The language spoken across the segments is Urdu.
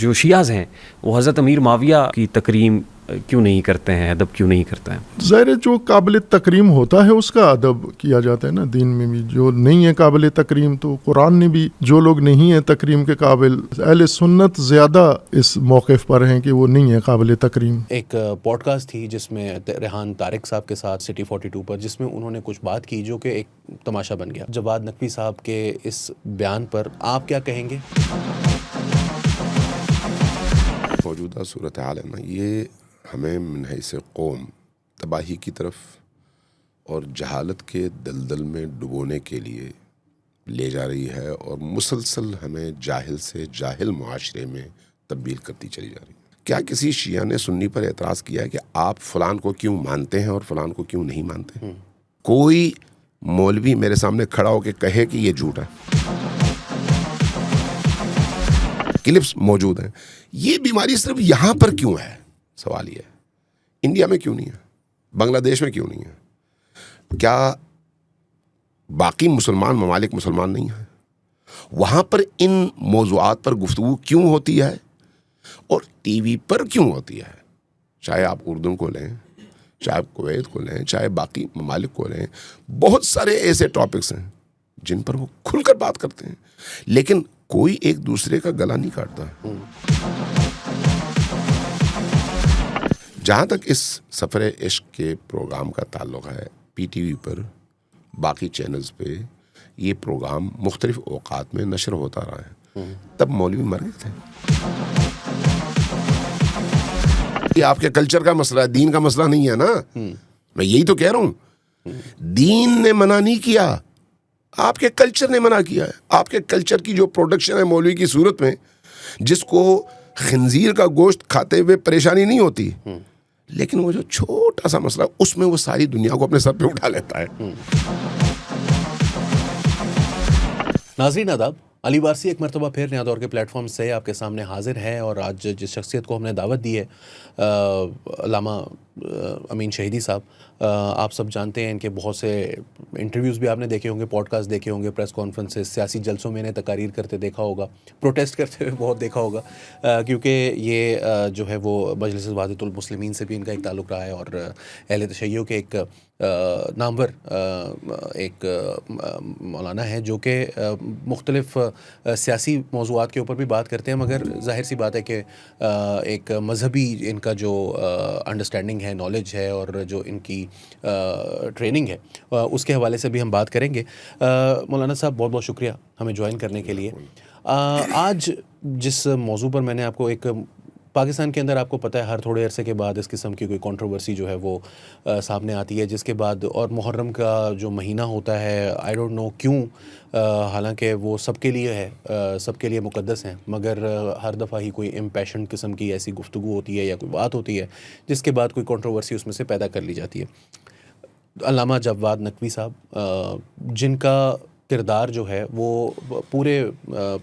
جو شیعہ ہیں وہ حضرت امیر معاویہ کی تکریم کیوں نہیں کرتے ہیں, ادب کیوں نہیں کرتے ہیں؟ ظاہر ہے جو قابل تکریم ہوتا ہے اس کا ادب کیا جاتا ہے نا دین میں بھی. جو نہیں ہے قابل تکریم تو قرآن نے بھی جو لوگ نہیں ہیں تکریم کے قابل, اہل سنت زیادہ اس موقف پر ہیں کہ وہ نہیں ہے قابل تکریم. ایک پوڈ کاسٹ تھی جس میں ریحان طارق صاحب کے ساتھ سٹی 42 پر, جس میں انہوں نے کچھ بات کی جو کہ ایک تماشا بن گیا. جواد نقوی صاحب کے اس بیان پر آپ کیا کہیں گے؟ موجودہ صورتحال ہے نا, یہ ہمیں من حیث قوم تباہی کی طرف اور جہالت کے دلدل میں ڈبونے کے لیے لے جا رہی ہے, اور مسلسل ہمیں جاہل سے جاہل معاشرے میں تبدیل کرتی چلی جا رہی ہے. کیا کسی شیعہ نے سنی پر اعتراض کیا ہے کہ آپ فلان کو کیوں مانتے ہیں اور فلان کو کیوں نہیں مانتے ہیں؟ کوئی مولوی میرے سامنے کھڑا ہو کے کہے کہ یہ جھوٹ ہے. کلپس موجود ہیں. یہ بیماری صرف یہاں پر کیوں ہے؟ سوال یہ ہے, انڈیا میں کیوں نہیں ہے, بنگلہ دیش میں کیوں نہیں ہے, کیا باقی مسلمان ممالک مسلمان نہیں ہیں؟ وہاں پر ان موضوعات پر گفتگو کیوں ہوتی ہے اور ٹی وی پر کیوں ہوتی ہے؟ چاہے آپ اردن کو لیں, چاہے آپ کویت کو لیں, چاہے باقی ممالک کو لیں, بہت سارے ایسے ٹاپکس ہیں جن پر وہ کھل کر بات کرتے ہیں, لیکن کوئی ایک دوسرے کا گلا نہیں کاٹتا. جہاں تک اس سفر عشق کے پروگرام کا تعلق ہے, پی ٹی وی پر, باقی چینلز پہ یہ پروگرام مختلف اوقات میں نشر ہوتا رہا ہے. تب مولوی مر گئے تھے. یہ آپ کے کلچر کا مسئلہ ہے, دین کا مسئلہ نہیں ہے نا. میں یہی تو کہہ رہا ہوں, دین نے منع نہیں کیا, آپ کے کلچر نے منع کیا ہے. آپ کے کلچر کی جو پروڈکشن ہے مولوی کی صورت میں, جس کو خنزیر کا گوشت کھاتے ہوئے پریشانی نہیں ہوتی, لیکن وہ جو چھوٹا سا مسئلہ اس میں وہ ساری دنیا کو اپنے سر پہ اٹھا لیتا ہے. ناظرین آداب, علی وارثی ایک مرتبہ پھر نیا دور کے پلیٹ فارم سے آپ کے سامنے حاضر ہے, اور آج جس شخصیت کو ہم نے دعوت دی ہے, علامہ امین شہیدی صاحب, آپ سب جانتے ہیں ان کے بہت سے انٹرویوز بھی آپ نے دیکھے ہوں گے, پوڈ کاسٹ دیکھے ہوں گے, پریس کانفرنسز, سیاسی جلسوں میں انہیں تقاریر کرتے دیکھا ہوگا, پروٹیسٹ کرتے ہوئے بہت دیکھا ہوگا, کیونکہ یہ جو ہے وہ مجلس وحدت المسلمین سے بھی ان کا ایک تعلق رہا ہے, اور اہل تشیع کے ایک نامور ایک مولانا ہے جو کہ مختلف سیاسی موضوعات کے اوپر بھی بات کرتے ہیں, مگر ظاہر سی بات ہے کہ ایک مذہبی ان کا جو انڈرسٹینڈنگ ہے, نالج ہے, اور جو ان کی ٹریننگ ہے, اس کے حوالے سے بھی ہم بات کریں گے. مولانا صاحب بہت بہت شکریہ ہمیں جوائن کرنے کے لیے. آج جس موضوع پر میں نے آپ کو ایک, پاکستان کے اندر آپ کو پتہ ہے ہر تھوڑے عرصے کے بعد اس قسم کی کوئی کنٹروورسی جو ہے وہ سامنے آتی ہے, جس کے بعد, اور محرم کا جو مہینہ ہوتا ہے, آئی ڈونٹ نو کیوں, حالانکہ وہ سب کے لیے ہے, سب کے لیے مقدس ہیں, مگر ہر دفعہ ہی کوئی امپیشنٹ قسم کی ایسی گفتگو ہوتی ہے یا کوئی بات ہوتی ہے جس کے بعد کوئی کنٹروورسی اس میں سے پیدا کر لی جاتی ہے. علامہ جواد نقوی صاحب, جن کا کردار جو ہے وہ پورے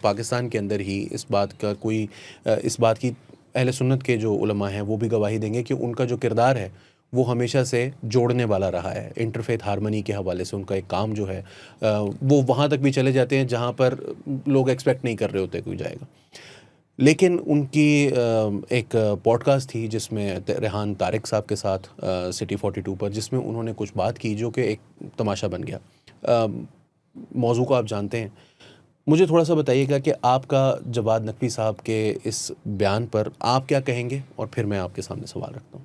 پاکستان کے اندر ہی اس بات کا کوئی, اس بات کی اہل سنت کے جو علماء ہیں وہ بھی گواہی دیں گے کہ ان کا جو کردار ہے وہ ہمیشہ سے جوڑنے والا رہا ہے. انٹرفیتھ ہارمنی کے حوالے سے ان کا ایک کام جو ہے وہ وہاں تک بھی چلے جاتے ہیں جہاں پر لوگ ایکسپیکٹ نہیں کر رہے ہوتے کوئی جائے گا. لیکن ان کی ایک پوڈ کاسٹ تھی جس میں ریحان طارق صاحب کے ساتھ سٹی 42 پر, جس میں انہوں نے کچھ بات کی جو کہ ایک تماشا بن گیا. موضوع کو آپ جانتے ہیں, مجھے تھوڑا سا بتائیے گا کہ آپ کا جواد نقوی صاحب کے اس بیان پر آپ کیا کہیں گے, اور پھر میں آپ کے سامنے سوال رکھتا ہوں.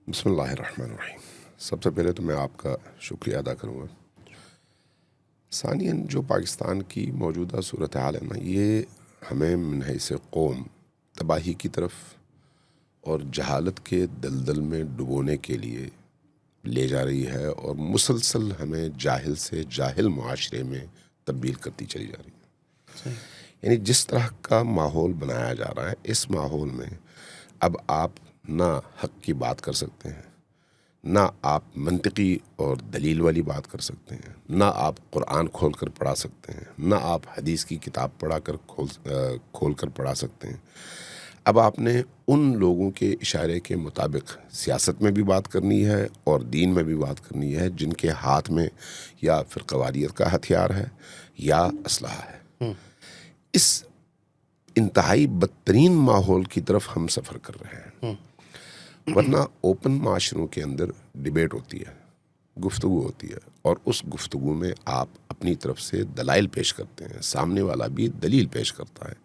بسم اللہ الرحمن الرحیم. سب سے پہلے تو میں آپ کا شکریہ ادا کروں گا. ثانیاً جو پاکستان کی موجودہ صورتحال ہے نا, یہ ہمیں من حیث قوم تباہی کی طرف اور جہالت کے دلدل میں ڈبونے کے لیے لے جا رہی ہے, اور مسلسل ہمیں جاہل سے جاہل معاشرے میں تبدیل کرتی چلی جا رہی ہے. یعنی جس طرح کا ماحول بنایا جا رہا ہے, اس ماحول میں اب آپ نہ حق کی بات کر سکتے ہیں, نہ آپ منطقی اور دلیل والی بات کر سکتے ہیں, نہ آپ قرآن کھول کر پڑھا سکتے ہیں, نہ آپ حدیث کی کتاب پڑھا کر کھول کر پڑھا سکتے ہیں. اب آپ نے ان لوگوں کے اشارے کے مطابق سیاست میں بھی بات کرنی ہے اور دین میں بھی بات کرنی ہے جن کے ہاتھ میں یا فرقواریت کا ہتھیار ہے یا اسلحہ ہے. اس انتہائی بدترین ماحول کی طرف ہم سفر کر رہے ہیں. ورنہ اوپن معاشروں کے اندر ڈیبیٹ ہوتی ہے, گفتگو ہوتی ہے, اور اس گفتگو میں آپ اپنی طرف سے دلائل پیش کرتے ہیں, سامنے والا بھی دلیل پیش کرتا ہے.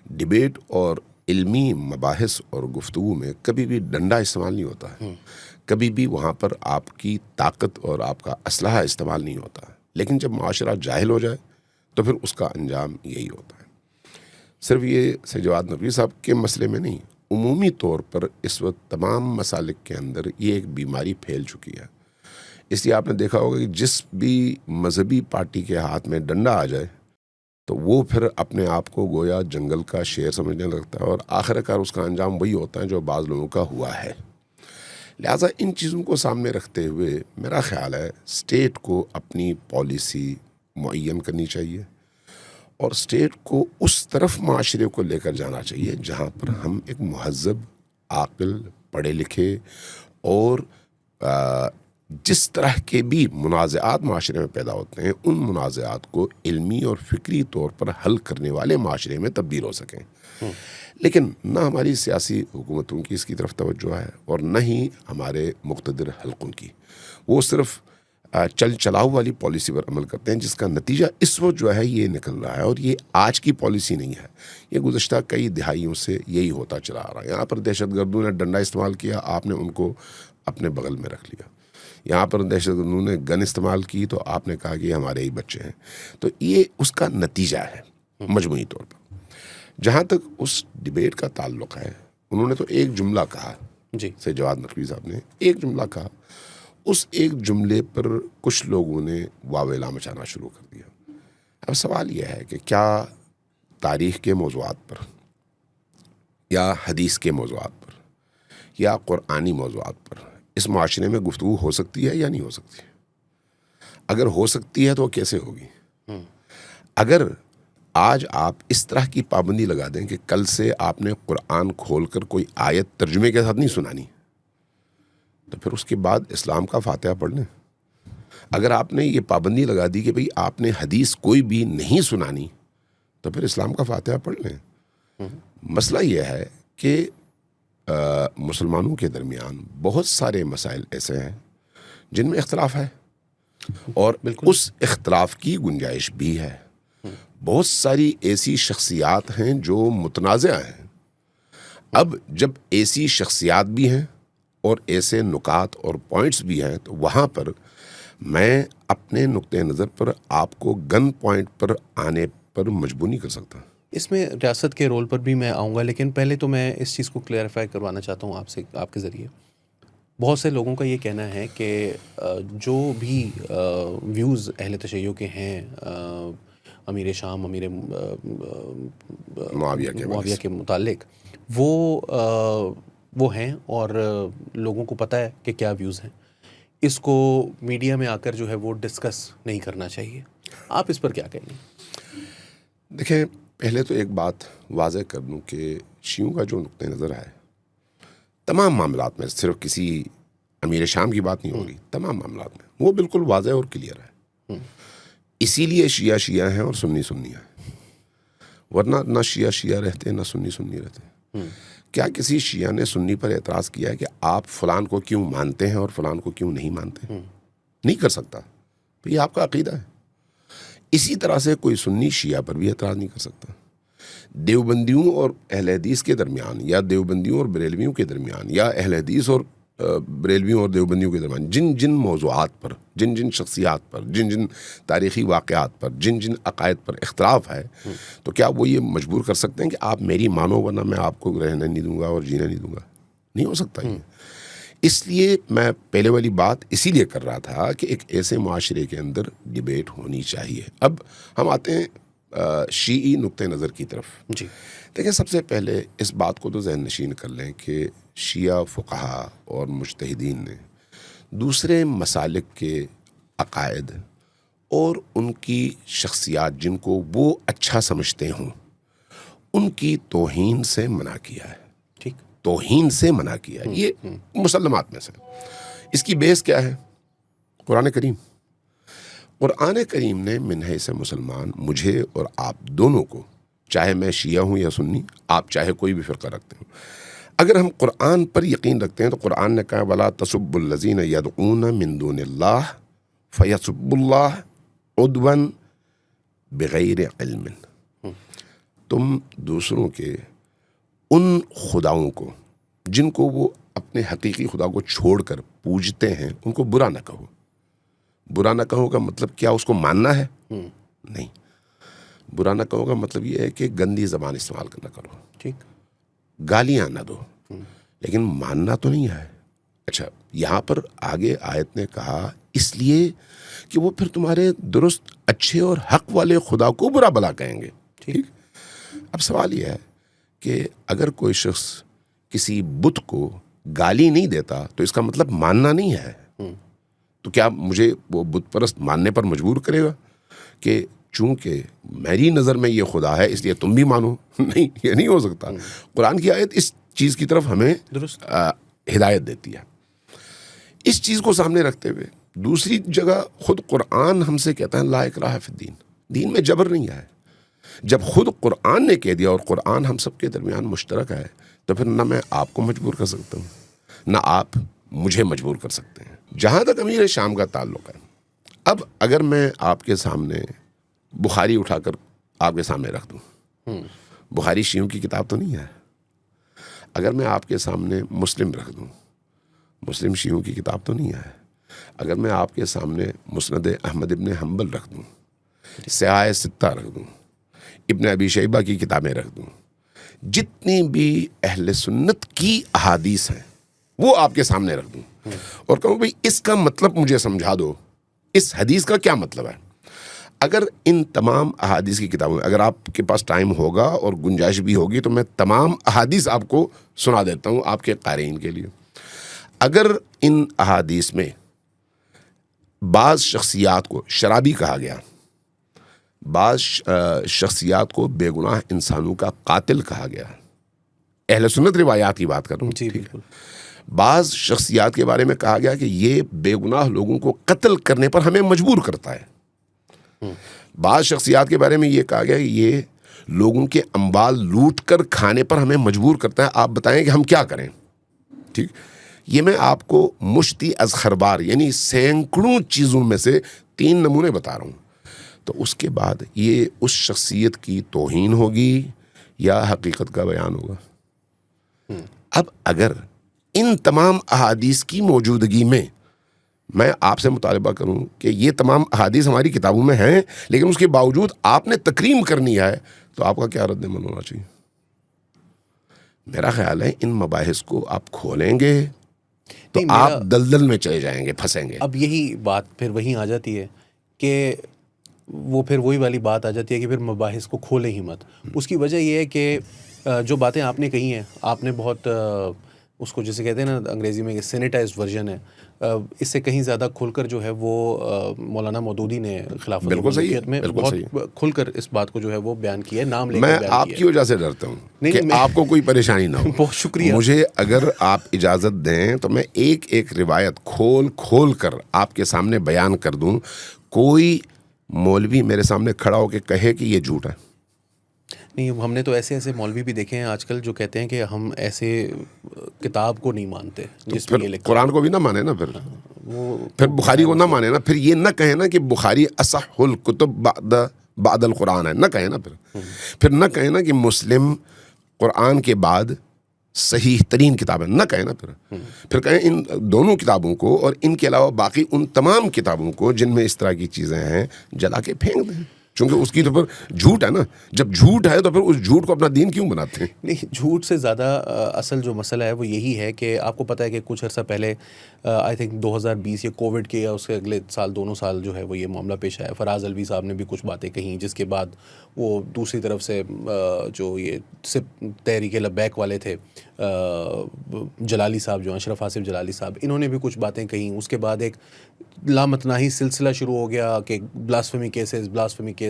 ڈیبیٹ اور علمی مباحث اور گفتگو میں کبھی بھی ڈنڈا استعمال نہیں ہوتا ہے, کبھی بھی وہاں پر آپ کی طاقت اور آپ کا اسلحہ استعمال نہیں ہوتا. لیکن جب معاشرہ جاہل ہو جائے تو پھر اس کا انجام یہی ہوتا ہے. صرف یہ سید جواد نقوی صاحب کے مسئلے میں نہیں, عمومی طور پر اس وقت تمام مسالک کے اندر یہ ایک بیماری پھیل چکی ہے. اس لیے آپ نے دیکھا ہوگا کہ جس بھی مذہبی پارٹی کے ہاتھ میں ڈنڈا آ جائے تو وہ پھر اپنے آپ کو گویا جنگل کا شیر سمجھنے لگتا ہے, اور آخر کار اس کا انجام وہی ہوتا ہے جو بعض لوگوں کا ہوا ہے. لہٰذا ان چیزوں کو سامنے رکھتے ہوئے میرا خیال ہے اسٹیٹ کو اپنی پالیسی معین کرنی چاہیے, اور اسٹیٹ کو اس طرف معاشرے کو لے کر جانا چاہیے جہاں پر ہم ایک مہذب, عاقل, پڑھے لکھے اور جس طرح کے بھی منازعات معاشرے میں پیدا ہوتے ہیں ان منازعات کو علمی اور فکری طور پر حل کرنے والے معاشرے میں تبدیل ہو سکیں. لیکن نہ ہماری سیاسی حکومتوں کی اس کی طرف توجہ ہے اور نہ ہی ہمارے مقتدر حلقوں کی. وہ صرف چل چلاؤ والی پالیسی پر عمل کرتے ہیں جس کا نتیجہ اس وقت جو ہے یہ نکل رہا ہے, اور یہ آج کی پالیسی نہیں ہے, یہ گزشتہ کئی دہائیوں سے یہی ہوتا چلا آ رہا ہے. یہاں پر دہشت گردوں نے ڈنڈا استعمال کیا, آپ نے ان کو اپنے بغل میں رکھ لیا. یہاں پر دہشت گردوں نے گن استعمال کی تو آپ نے کہا کہ یہ ہمارے ہی بچے ہیں. تو یہ اس کا نتیجہ ہے مجموعی طور پر. جہاں تک اس ڈیبیٹ کا تعلق ہے, انہوں نے تو ایک جملہ کہا, جی سید جواد نقوی صاحب نے ایک جملہ کہا, اس ایک جملے پر کچھ لوگوں نے واویلا مچانا شروع کر دیا. اب سوال یہ ہے کہ کیا تاریخ کے موضوعات پر یا حدیث کے موضوعات پر یا قرآنی موضوعات پر اس معاشرے میں گفتگو ہو سکتی ہے یا نہیں ہو سکتی؟ اگر ہو سکتی ہے تو کیسے ہوگی؟ اگر آج آپ اس طرح کی پابندی لگا دیں کہ کل سے آپ نے قرآن کھول کر کوئی آیت ترجمے کے ساتھ نہیں سنانی, تو پھر اس کے بعد اسلام کا فاتحہ پڑھ لیں. اگر آپ نے یہ پابندی لگا دی کہ بھئی آپ نے حدیث کوئی بھی نہیں سنانی, تو پھر اسلام کا فاتحہ پڑھ لیں. مسئلہ یہ ہے کہ مسلمانوں کے درمیان بہت سارے مسائل ایسے ہیں جن میں اختلاف ہے, اور اس اختلاف کی گنجائش بھی ہے. بہت ساری ایسی شخصیات ہیں جو متنازع ہیں. اب جب ایسی شخصیات بھی ہیں اور ایسے نکات اور پوائنٹس بھی ہیں, تو وہاں پر میں اپنے نقطۂ نظر پر آپ کو گن پوائنٹ پر آنے پر مجبور نہیں کر سکتا. اس میں ریاست کے رول پر بھی میں آؤں گا, لیکن پہلے تو میں اس چیز کو کلیئرفائی کروانا چاہتا ہوں آپ سے, آپ کے ذریعے. بہت سے لوگوں کا یہ کہنا ہے کہ جو بھی ویوز اہل تشیع کے ہیں امیر شام, امیر معاویہ کے متعلق, وہ ہیں اور لوگوں کو پتہ ہے کہ کیا ویوز ہیں. اس کو میڈیا میں آ کر جو ہے وہ ڈسکس نہیں کرنا چاہیے. آپ اس پر کیا کہیں گے؟ دیکھیں, پہلے تو ایک بات واضح کر دوں کہ شیعوں کا جو نقطۂ نظر ہے تمام معاملات میں, صرف کسی امیر شام کی بات نہیں ہو رہی, تمام معاملات میں وہ بالکل واضح اور کلیئر ہے. اسی لیے شیعہ شیعہ ہیں اور سنی سنی ہیں, ورنہ نہ شیعہ شیعہ رہتے نہ سنی سنی رہتے. کیا کسی شیعہ نے سنی پر اعتراض کیا ہے کہ آپ فلان کو کیوں مانتے ہیں اور فلان کو کیوں نہیں مانتے؟ نہیں کر سکتا, تو یہ آپ کا عقیدہ ہے. اسی طرح سے کوئی سنی شیعہ پر بھی اعتراض نہیں کر سکتا. دیوبندیوں اور اہل حدیث کے درمیان, یا دیوبندیوں اور بریلویوں کے درمیان, یا اہل حدیث اور بریلویوں اور دیوبندیوں کے درمیان جن جن موضوعات پر, جن جن شخصیات پر, جن جن تاریخی واقعات پر, جن جن عقائد پر اختلاف ہے, تو کیا وہ یہ مجبور کر سکتے ہیں کہ آپ میری مانو ورنہ میں آپ کو رہنے نہیں دوں گا اور جینے نہیں دوں گا؟ نہیں ہو سکتا یہ. اس لیے میں پہلے والی بات اسی لیے کر رہا تھا کہ ایک ایسے معاشرے کے اندر ڈیبیٹ ہونی چاہیے. اب ہم آتے ہیں شیعی نقطۂ نظر کی طرف. جی دیکھیں, سب سے پہلے اس بات کو تو ذہن نشین کر لیں کہ شیعہ فقہا اور مجتہدین نے دوسرے مسالک کے عقائد اور ان کی شخصیات جن کو وہ اچھا سمجھتے ہوں ان کی توہین سے منع کیا ہے. ٹھیک, توہین سے منع کیا ہے, یہ مسلمات میں سے. اس کی بیس کیا ہے؟ قرآن کریم. قرآن کریم نے من حیث مسلمان مجھے اور آپ دونوں کو چاہے میں شیعہ ہوں یا سنی، آپ چاہے کوئی بھی فرقہ رکھتے ہوں، اگر ہم قرآن پر یقین رکھتے ہیں تو قرآن نے کہا وَلَا تَسُبُّوا الَّذِينَ يَدْعُونَ مِن دُونِ اللَّهِ فَيَسُبُّوا اللَّهَ عُدْوًا بِغَيْرِ عِلْمٍ، تم دوسروں کے ان خداؤں کو جن کو وہ اپنے حقیقی خدا کو چھوڑ کر پوجتے ہیں ان کو برا نہ کہو۔ برا نہ کہو کا مطلب کیا اس کو ماننا ہے؟ نہیں، برا نہ کہو کا مطلب یہ ہے کہ گندی زبان استعمال نہ کرو، ٹھیک، گالیاں نہ دو، لیکن ماننا تو نہیں ہے۔ اچھا، یہاں پر آگے آیت نے کہا اس لیے کہ وہ پھر تمہارے درست اچھے اور حق والے خدا کو برا بلا کہیں گے۔ ٹھیک، اب سوال یہ ہے کہ اگر کوئی شخص کسی بت کو گالی نہیں دیتا تو اس کا مطلب ماننا نہیں ہے، تو کیا مجھے وہ بت پرست ماننے پر مجبور کرے گا کہ چونکہ میری نظر میں یہ خدا ہے اس لیے تم بھی مانو؟ نہیں، یہ نہیں ہو سکتا۔ قرآن کی آیت اس چیز کی طرف ہمیں درست ہدایت دیتی ہے۔ اس چیز کو سامنے رکھتے ہوئے دوسری جگہ خود قرآن ہم سے کہتا ہے لا اکراہ فی الدین، دین میں جبر نہیں ہے۔ جب خود قرآن نے کہہ دیا اور قرآن ہم سب کے درمیان مشترک ہے تو پھر نہ میں آپ کو مجبور کر سکتا ہوں نہ آپ مجھے مجبور کر سکتے ہیں۔ جہاں تک امیر شام کا تعلق ہے، اب اگر میں آپ کے سامنے بخاری اٹھا کر آپ کے سامنے رکھ دوں، بخاری شیعوں کی کتاب تو نہیں ہے۔ اگر میں آپ کے سامنے مسلم رکھ دوں، مسلم شیعوں کی کتاب تو نہیں ہے۔ اگر میں آپ کے سامنے مسند احمد ابن حنبل رکھ دوں، سیاہ ستہ رکھ دوں، ابن ابی شیبہ کی کتابیں رکھ دوں، جتنی بھی اہل سنت کی احادیث ہیں وہ آپ کے سامنے رکھ دوں اور کہوں بھئی اس کا مطلب مجھے سمجھا دو، اس حدیث کا کیا مطلب ہے۔ اگر ان تمام احادیث کی کتابوں میں اگر آپ کے پاس ٹائم ہوگا اور گنجائش بھی ہوگی تو میں تمام احادیث آپ کو سنا دیتا ہوں آپ کے قارئین کے لیے۔ اگر ان احادیث میں بعض شخصیات کو شرابی کہا گیا، بعض شخصیات کو بے گناہ انسانوں کا قاتل کہا گیا، اہل سنت روایات کی بات کر رہا ہوں، جی بالکل، بعض شخصیات کے بارے میں کہا گیا کہ یہ بے گناہ لوگوں کو قتل کرنے پر ہمیں مجبور کرتا ہے، بعض شخصیات کے بارے میں یہ کہا گیا کہ یہ لوگوں کے اموال لوٹ کر کھانے پر ہمیں مجبور کرتا ہے، آپ بتائیں کہ ہم کیا کریں۔ ٹھیک، یہ میں آپ کو مشتی از خربار یعنی سینکڑوں چیزوں میں سے 3 نمونے بتا رہا ہوں۔ تو اس کے بعد یہ اس شخصیت کی توہین ہوگی یا حقیقت کا بیان ہوگا۔ اب اگر ان تمام احادیث کی موجودگی میں آپ سے مطالبہ کروں کہ یہ تمام احادیث ہماری کتابوں میں ہیں لیکن اس کے باوجود آپ نے تکریم کرنی ہے تو آپ کا کیا رد عمل ہونا چاہیے؟ میرا خیال ہے ان مباحث کو آپ کھولیں گے تو آپ دلدل میں چلے جائیں گے، پھنسیں گے۔ اب یہی بات پھر وہیں آ جاتی ہے کہ وہ پھر وہی والی بات آ جاتی ہے کہ پھر مباحث کو کھولیں ہی مت۔ اس کی وجہ یہ ہے کہ جو باتیں آپ نے کہی ہیں، آپ نے بہت اس کو جسے کہتے ہیں نا انگریزی میں سینیٹائزڈ ورژن ہے، اس سے کہیں زیادہ کھل کر جو ہے وہ مولانا مودودی نے خلافت الملوکیت میں بہت کھل کر اس بات کو جو ہے وہ بیان کیا ہے، نام لے کر بیان کیا ہے۔ میں آپ کی وجہ سے ڈرتا ہوں کہ آپ کو کوئی پریشانی نہ ہو۔ بہت شکریہ۔ مجھے اگر آپ اجازت دیں تو میں ایک ایک روایت کھول کر آپ کے سامنے بیان کر دوں، کوئی مولوی میرے سامنے کھڑا ہو کے کہے کہ یہ جھوٹ ہے۔ نہیں، ہم نے تو ایسے قرآن بھی دیکھے ہیں آج کل جو کہتے ہیں کہ ہم ایسے کتاب کو نہیں مانتے جس میں یہ لکھا، قرآن کو بھی نہ مانے نا، پھر بخاری کو نہ مانے نا، پھر یہ نہ کہیں نا کہ بخاری اصح الکتب بعد القرآن ہے، نہ کہیں نا، پھر نہ کہیں نا کہ مسلم قرآن کے بعد صحیح ترین کتاب ہے، نہ کہیں نا، پھر کہیں ان دونوں کتابوں کو اور ان کے علاوہ باقی ان تمام کتابوں کو جن میں اس طرح کی چیزیں ہیں جلا کے پھینک دیں، چونکہ اس کی تو پھر جھوٹ ہے نا۔ جب جھوٹ ہے تو پھر اس جھوٹ کو اپنا دین کیوں بناتے ہیں؟ نہیں، جھوٹ سے زیادہ اصل جو مسئلہ ہے وہ یہی ہے کہ آپ کو پتہ ہے کہ کچھ عرصہ پہلے آئی تھنک 2020 یا کووڈ کے یا اس کے اگلے سال، دونوں سال جو ہے وہ یہ معاملہ پیش آیا، فراز الوی صاحب نے بھی کچھ باتیں کہیں، جس کے بعد وہ دوسری طرف سے جو یہ تحریک لبیک والے تھے، جلالی صاحب جو اشرف آصف جلالی صاحب، انہوں نے بھی کچھ باتیں کہیں۔ اس کے بعد ایک لامتناہی سلسلہ شروع ہو گیا کہ blasphemy case,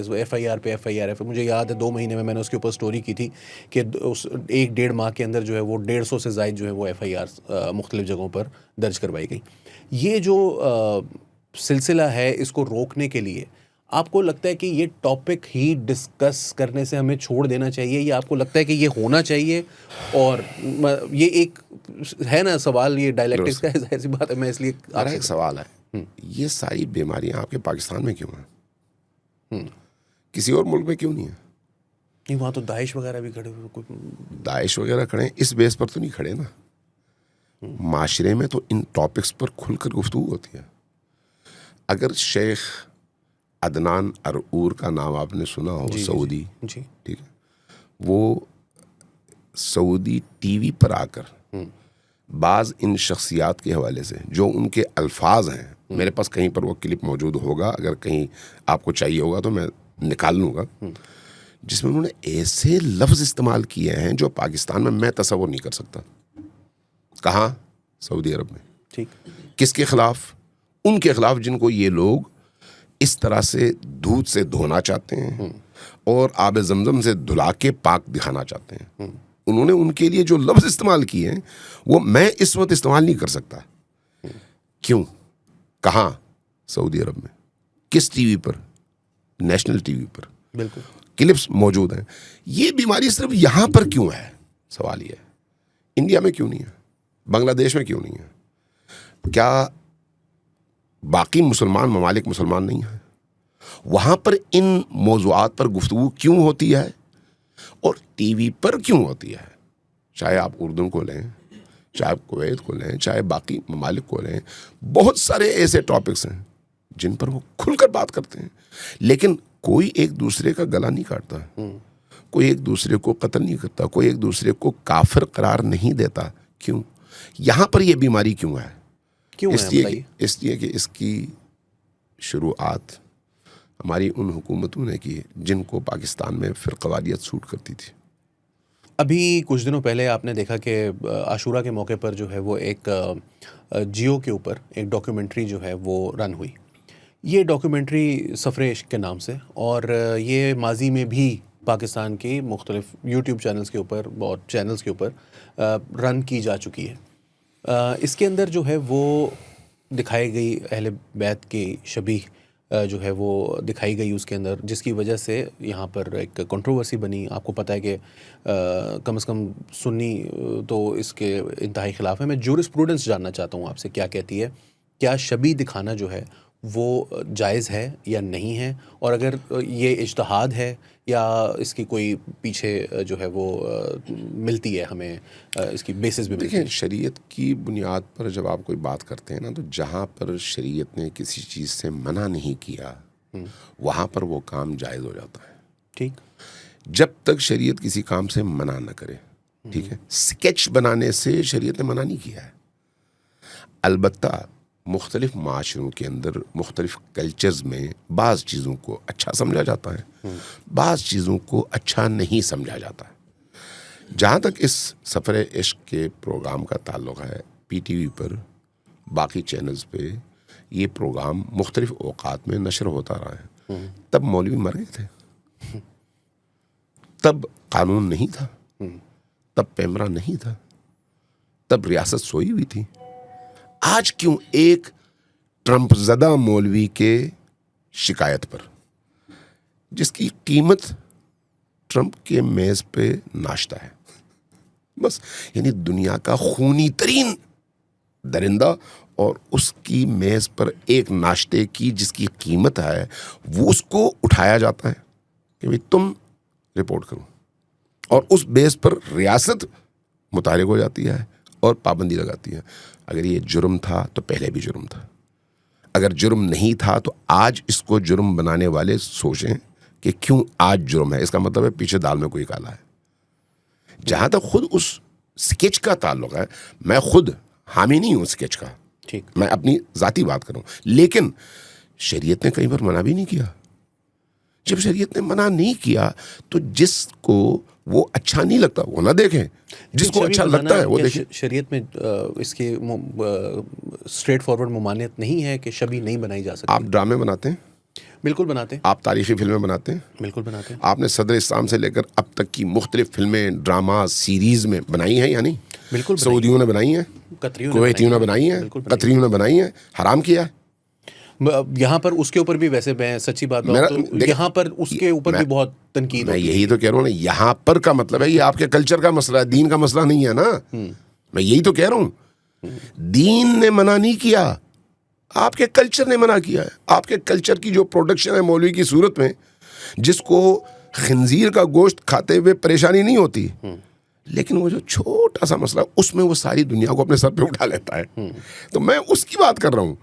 F I R پہ ایف آئی آر۔ مجھے یاد ہے 2 مہینے میں نے اس کے اوپر سٹوری کی تھی کہ اس 1-1.5 ماہ کے اندر جو ہے وہ 150 سے زائد جو ہے وہ ایف آئی آر مختلف جگہوں پر درج کروائی گئی۔ یہ جو سلسلہ ہے اس کو روکنے کے لیے آپ کو لگتا ہے کہ یہ ٹاپک ہی ڈسکس کرنے سے ہمیں چھوڑ دینا چاہیے, یا آپ کو لگتا ہے کہ یہ ہونا چاہیے؟ اور یہ ایک ہے نا سوال, یہ ڈائلیکٹکس کا ہے, ظاہر سی بات ہے, میں اس لیے میرا ایک سوال ہے, یہ ساری بیماریاں آپ کے پاکستان میں کیوں ہیں؟ کسی اور ملک میں کیوں نہیں ہیں؟ نہیں, وہاں تو داعش وغیرہ بھی کھڑے ہوئے. داعش وغیرہ کھڑے ہیں, اس بیس پر تو نہیں کھڑے نا. معاشرے میں تو ان ٹاپکس پر کھل کر گفتگو ہوتی ہے. اگر شیخ عدنان ارعور کا نام آپ نے سنا ہو, سعودی, جی, ٹھیک ہے, وہ سعودی ٹی وی پر آ کر بعض ان شخصیات کے حوالے سے جو ان کے الفاظ ہیں, میرے پاس کہیں پر وہ کلپ موجود ہوگا, اگر کہیں آپ کو چاہیے ہوگا تو میں نکال لوں گا, جس میں انہوں نے ایسے لفظ استعمال کیے ہیں جو پاکستان میں تصور نہیں کر سکتا. کہاں؟ سعودی عرب میں. ٹھیک. کس کے خلاف؟ ان کے خلاف جن کو یہ لوگ اس طرح سے دودھ سے دھونا چاہتے ہیں اور آب زمزم سے دھلا کے پاک دکھانا چاہتے ہیں. انہوں نے ان کے لیے جو لفظ استعمال کیے ہیں وہ میں اس وقت استعمال نہیں کر سکتا. کیوں؟ کہاں؟ سعودی عرب میں. کس ٹی وی پر؟ نیشنل ٹی وی پر. بالکل کلپس موجود ہیں. یہ بیماری صرف یہاں پر کیوں ہے؟ سوال یہ ہے. انڈیا میں کیوں نہیں ہے؟ بنگلہ دیش میں کیوں نہیں ہے؟ کیا باقی مسلمان ممالک مسلمان نہیں ہیں؟ وہاں پر ان موضوعات پر گفتگو کیوں ہوتی ہے اور ٹی وی پر کیوں ہوتی ہے؟ چاہے آپ اردن کو لیں, چاہے آپ کویت کو لیں, چاہے باقی ممالک کو لیں, بہت سارے ایسے ٹاپکس ہیں جن پر وہ کھل کر بات کرتے ہیں, لیکن کوئی ایک دوسرے کا گلا نہیں کاٹتا, کوئی ایک دوسرے کو قتل نہیں کرتا, کوئی ایک دوسرے کو کافر قرار نہیں دیتا. کیوں؟ یہاں پر یہ بیماری کیوں ہے؟ کیوں اس لیے کہ اس کی شروعات ہماری ان حکومتوں نے کی جن کو پاکستان میں فرقواریت سوٹ کرتی تھی. ابھی کچھ دنوں پہلے آپ نے دیکھا کہ عاشورہ کے موقع پر جو ہے وہ ایک جیو کے اوپر ایک ڈاکیومنٹری جو ہے وہ رن ہوئی. یہ ڈاکیومنٹری سفر عشق کے نام سے, اور یہ ماضی میں بھی پاکستان کے مختلف یوٹیوب چینلز کے اوپر اور چینلز کے اوپر رن کی جا چکی ہے. اس کے اندر جو ہے وہ دکھائی گئی اہل بیت کی شبیہ جو ہے وہ دکھائی گئی اس کے اندر, جس کی وجہ سے یہاں پر ایک کنٹروورسی بنی. آپ کو پتہ ہے کہ کم از کم سنی تو اس کے انتہائی خلاف ہے. میں جورسپروڈنس جاننا چاہتا ہوں آپ سے, کیا کہتی ہے, کیا شبیہ دکھانا جو ہے وہ جائز ہے یا نہیں ہے, اور اگر یہ اجتہاد ہے یا اس کی کوئی پیچھے جو ہے وہ ملتی ہے ہمیں اس کی بیسس بھی ملتی ہے؟ دیکھیں, شریعت کی بنیاد پر جب آپ کوئی بات کرتے ہیں نا, تو جہاں پر شریعت نے کسی چیز سے منع نہیں کیا وہاں پر وہ کام جائز ہو جاتا ہے. ٹھیک. جب تک شریعت کسی کام سے منع نہ کرے, ٹھیک ہے. سکیچ بنانے سے شریعت نے منع نہیں کیا ہے. البتہ مختلف معاشروں کے اندر مختلف کلچرز میں بعض چیزوں کو اچھا سمجھا جاتا ہے, بعض چیزوں کو اچھا نہیں سمجھا جاتا ہے. جہاں تک اس سفر عشق کے پروگرام کا تعلق ہے, پی ٹی وی پر باقی چینلز پہ یہ پروگرام مختلف اوقات میں نشر ہوتا رہا ہے. تب مولوی مر گئے تھے, تب قانون نہیں تھا, تب پیمرا نہیں تھا, تب ریاست سوئی ہوئی تھی. آج کیوں ایک ٹرمپ زدہ مولوی کے شکایت پر, جس کی قیمت ٹرمپ کے میز پہ ناشتہ ہے بس, یعنی دنیا کا خونی ترین درندہ, اور اس کی میز پر ایک ناشتے کی جس کی قیمت ہے وہ اس کو اٹھایا جاتا ہے کہ بھئی تم رپورٹ کرو, اور اس بیس پر ریاست متحرک ہو جاتی ہے اور پابندی لگاتی ہے. اگر یہ جرم تھا تو پہلے بھی جرم تھا, اگر جرم نہیں تھا تو آج اس کو جرم بنانے والے سوچیں کہ کیوں آج جرم ہے. اس کا مطلب ہے پیچھے دال میں کوئی کالا ہے. جہاں تک خود اس سکیچ کا تعلق ہے, میں خود حامی نہیں ہوں سکیچ کا, ٹھیک, میں اپنی ذاتی بات کروں, لیکن شریعت نے کئی بار منع بھی نہیں کیا. جب شریعت نے منع نہیں کیا تو جس کو وہ اچھا نہیں لگتا وہ نہ دیکھیں, جس کو اچھا لگتا ہے وہ دیکھیں. شریعت میں اس کی اسٹریٹ فارورڈ ممانعت نہیں ہے کہ شبیہ نہیں بنائی جا سکتی. آپ ڈرامے بناتے ہیں, بالکل بناتے ہیں. آپ تاریخی فلمیں بناتے ہیں, بالکل بناتے ہیں. آپ نے صدر اسلام سے لے کر اب تک کی مختلف فلمیں, ڈراما, سیریز میں بنائی ہیں یا نہیں؟ بالکل. سعودیوں نے بنائی ہیں, کویتیوں نے بنائی ہیں, قطریوں نے بنائی ہیں. حرام کیا ہے؟ یہاں پر اس کے اوپر بھی ویسے میں سچی بات بتاؤں تو یہاں پر اس کے اوپر بھی بہت تنقید میں یہی تو کہہ رہا ہوں نا, یہاں پر کا مطلب ہے یہ آپ کے کلچر کا مسئلہ ہے, دین کا مسئلہ نہیں ہے نا. میں یہی تو کہہ رہا ہوں, دین نے منع نہیں کیا, آپ کے کلچر نے منع کیا ہے. آپ کے کلچر کی جو پروڈکشن ہے مولوی کی صورت میں, جس کو خنزیر کا گوشت کھاتے ہوئے پریشانی نہیں ہوتی, لیکن وہ جو چھوٹا سا مسئلہ اس میں وہ ساری دنیا کو اپنے سر پہ اٹھا لیتا ہے. تو میں اس کی بات کر رہا ہوں.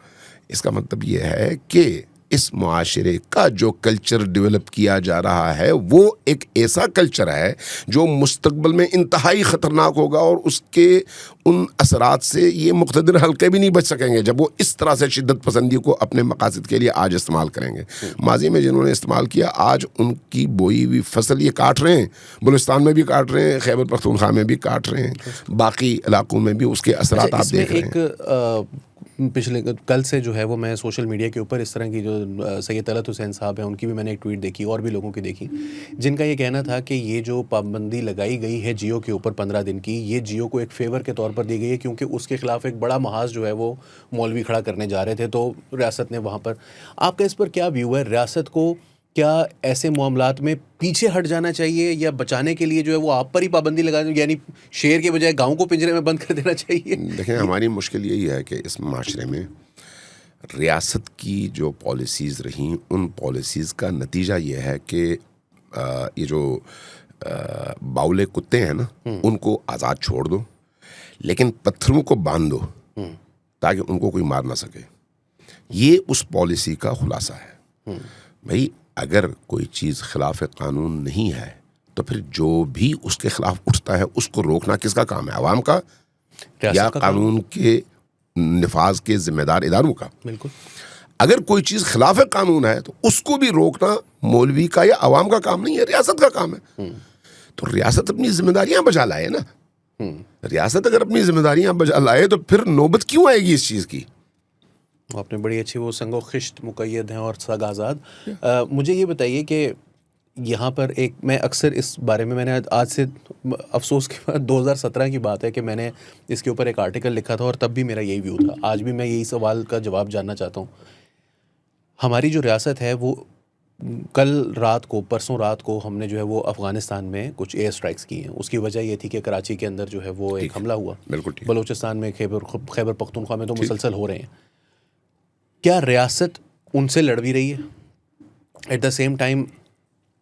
اس کا مطلب یہ ہے کہ اس معاشرے کا جو کلچر ڈیولپ کیا جا رہا ہے وہ ایک ایسا کلچر ہے جو مستقبل میں انتہائی خطرناک ہوگا, اور اس کے ان اثرات سے یہ مقتدر حلقے بھی نہیں بچ سکیں گے جب وہ اس طرح سے شدت پسندی کو اپنے مقاصد کے لیے آج استعمال کریں گے. ماضی میں جنہوں نے استعمال کیا, آج ان کی بوئی ہوئی فصل یہ کاٹ رہے ہیں. بلوچستان میں بھی کاٹ رہے ہیں, خیبر پختونخوا میں بھی کاٹ رہے ہیں, باقی علاقوں میں بھی اس کے اثرات آپ دیکھ رہے ہیں. پچھلے کل سے جو ہے وہ میں سوشل میڈیا کے اوپر اس طرح کی جو سید طلعت حسین صاحب ہیں ان کی بھی میں نے ایک ٹویٹ دیکھی, اور بھی لوگوں کی دیکھی, جن کا یہ کہنا تھا کہ یہ جو پابندی لگائی گئی ہے جیو کے اوپر 15 دن کی, یہ جیو کو ایک فیور کے طور پر دی گئی ہے کیونکہ اس کے خلاف ایک بڑا محاذ جو ہے وہ مولوی کھڑا کرنے جا رہے تھے, تو ریاست نے وہاں پر. آپ کا اس پر کیا ویو ہے؟ ریاست کو کیا ایسے معاملات میں پیچھے ہٹ جانا چاہیے, یا بچانے کے لیے جو ہے وہ آپ پر ہی پابندی لگا دیں, یعنی شیر کے بجائے گاؤں کو پنجرے میں بند کر دینا چاہیے؟ دیکھیں, ہماری مشکل یہی ہے کہ اس معاشرے میں ریاست کی جو پالیسیز رہیں, ان پالیسیز کا نتیجہ یہ ہے کہ یہ جو باولے کتے ہیں نا, ان کو آزاد چھوڑ دو, لیکن پتھروں کو باندھ دو تاکہ ان کو کوئی مار نہ سکے. یہ اس پالیسی کا خلاصہ ہے. بھائی اگر کوئی چیز خلاف قانون نہیں ہے تو پھر جو بھی اس کے خلاف اٹھتا ہے اس کو روکنا کس کا کام ہے؟ عوام کا یا قانون کے نفاذ کے ذمہ دار اداروں کا؟ بالکل. اگر کوئی چیز خلاف قانون ہے تو اس کو بھی روکنا مولوی کا یا عوام کا کام نہیں ہے, ریاست کا کام ہے. تو ریاست اپنی ذمہ داریاں بجا لائے نا. ریاست اگر اپنی ذمہ داریاں بجا لائے تو پھر نوبت کیوں آئے گی اس چیز کی؟ آپ نے بڑی اچھی وہ سنگ و خشت مقید ہیں اور سگ آزاد. مجھے یہ بتائیے کہ یہاں پر ایک میں اکثر اس بارے میں نے آج سے افسوس کے بعد 2017 کی بات ہے کہ میں نے اس کے اوپر ایک آرٹیکل لکھا تھا, اور تب بھی میرا یہی ویو تھا. آج بھی میں یہی سوال کا جواب جاننا چاہتا ہوں. ہماری جو ریاست ہے وہ کل رات کو, پرسوں رات کو ہم نے جو ہے وہ افغانستان میں کچھ ایئر اسٹرائکس کی ہیں. اس کی وجہ یہ تھی کہ کراچی کے اندر جو ہے وہ ایک حملہ ہوا. بلوچستان میں, خیبر پختونخوا میں تو مسلسل ہو رہے ہیں. کیا ریاست ان سے لڑ بھی رہی ہے ایٹ دا سیم ٹائم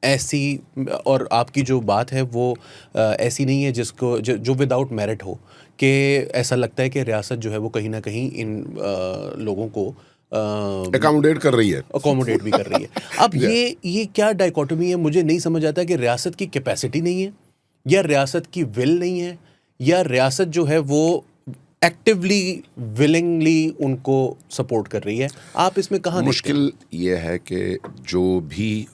ایسی, اور آپ کی جو بات ہے وہ ایسی نہیں ہے جس کو جو وداؤٹ میرٹ ہو, کہ ایسا لگتا ہے کہ ریاست جو ہے وہ کہیں نہ کہیں ان لوگوں کو اکاموڈیٹ کر رہی بھی کر رہی ہے. اب یہ کیا ڈائیکوٹمی ہے؟ مجھے نہیں سمجھ آتا کہ ریاست کی کیپیسٹی نہیں ہے, یا ریاست کی ول نہیں ہے, یا ریاست جو ہے وہ ایکٹیولی ولنگلی ان کو سپورٹ کر رہی ہے. آپ اس میں کہاں مشکل یہ ہے کہ جو بھی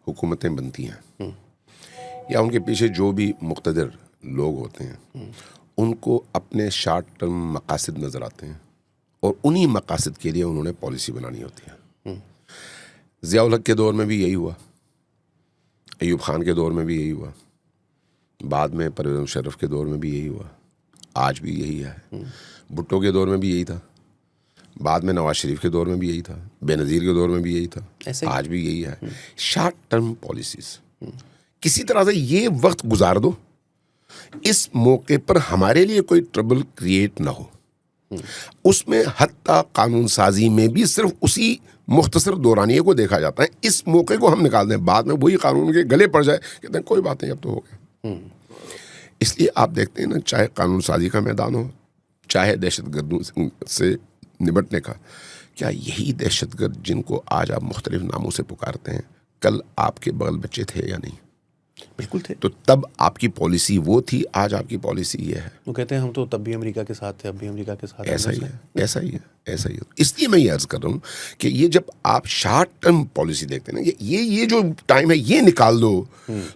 حکومتیں بنتی ہیں یا ان کے پیچھے جو بھی مقتدر لوگ ہوتے ہیں, ان کو اپنے شارٹ ٹرم مقاصد نظر آتے ہیں, اور انہی مقاصد کے لیے انہوں نے پالیسی بنانی ہوتی ہے. ضیاء الحق کے دور میں بھی یہی ہوا, ایوب خان کے دور میں بھی یہی ہوا, بعد میں پرویز مشرف کے دور میں بھی یہی ہوا, آج بھی یہی ہے. بھٹو کے دور میں بھی یہی تھا, بعد میں نواز شریف کے دور میں بھی یہی تھا, بے نظیر کے دور میں بھی یہی تھا, آج بھی یہی ہے. Short term policies. کسی طرح سے یہ وقت گزار دو, اس موقع پر ہمارے لیے کوئی ٹربل کریٹ نہ ہو. اس میں حتیٰ قانون سازی میں بھی صرف اسی مختصر دورانیے کو دیکھا جاتا ہے. اس موقع کو ہم نکال دیں, بعد میں وہی قانون کے گلے پڑ جائے, کہتے ہیں کوئی بات نہیں اب تو ہو گیا. اس لیے آپ دیکھتے ہیں نا, چاہے قانون سازی کا میدان ہو, چاہے دہشت گردوں سے نبٹنے کا, کیا یہی دہشت گرد جن کو آج آپ مختلف ناموں سے پکارتے ہیں کل آپ کے بغل بچے تھے یا نہیں؟ بالکل تھے. تو تب آپ کی پالیسی وہ تھی, آج آپ کی پالیسی یہ ہے. وہ کہتے ہیں ہم تو تب بھی امریکہ کے ساتھ تھے, اب بھی امریکہ کے ساتھ. ایسا ہی ہے. اس لیے میں یہ عرض کر رہا ہوں کہ یہ جب آپ شارٹ ٹرم پالیسی دیکھتے ہیں نا, یہ جو ٹائم ہے یہ نکال دو,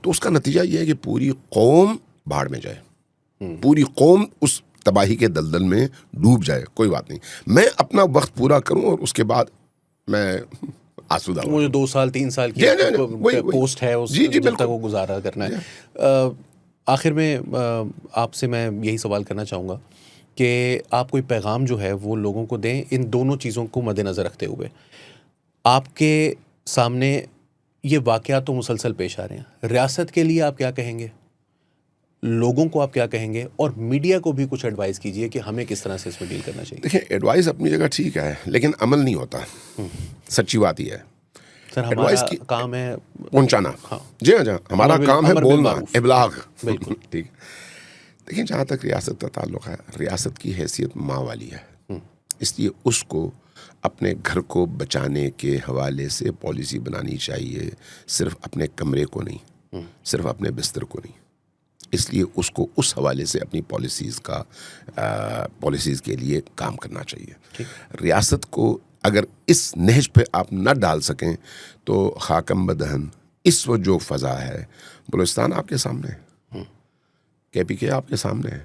تو اس کا نتیجہ یہ ہے کہ پوری قوم بھاڑ میں جائے, پوری قوم اس تباہی کے دلدل میں ڈوب جائے. کوئی بات نہیں, میں اپنا وقت پورا کروں اور اس کے بعد میں آسودہ ہوں. وہ جو 2 سال 3 سال کی پوسٹ ہے اس جب تک وہ گزارا کرنا ہے. آخر میں آپ سے میں یہی سوال کرنا چاہوں گا کہ آپ کوئی پیغام جو ہے وہ لوگوں کو دیں ان دونوں چیزوں کو مد نظر رکھتے ہوئے. آپ کے سامنے یہ واقعات تو مسلسل پیش آ رہے ہیں, ریاست کے لیے آپ کیا کہیں گے, لوگوں کو آپ کیا کہیں گے, اور میڈیا کو بھی کچھ ایڈوائز کیجئے کہ ہمیں کس طرح سے اس میں ڈیل کرنا چاہیے. دیکھیں ایڈوائز اپنی جگہ ٹھیک ہے لیکن عمل نہیں ہوتا, سچی بات یہ ہے. سر ہمارا کام ہے پہنچانا, جی ہاں ہمارا کام ہے بولنا, ابلاغ, بالکل ٹھیک. دیکھیں جہاں تک ریاست کا تعلق ہے, ریاست کی حیثیت ماں والی ہے, اس لیے اس کو اپنے گھر کو بچانے کے حوالے سے پالیسی بنانی چاہیے, صرف اپنے کمرے کو نہیں, صرف اپنے بستر کو نہیں. اس لیے اس کو اس حوالے سے اپنی پالیسیز کے لیے کام کرنا چاہیے. ریاست کو اگر اس نہج پہ آپ نہ ڈال سکیں تو خاکم بدہن اس وقت جو فضا ہے, بلوچستان آپ کے سامنے ہے, کے پی کے آپ کے سامنے ہے,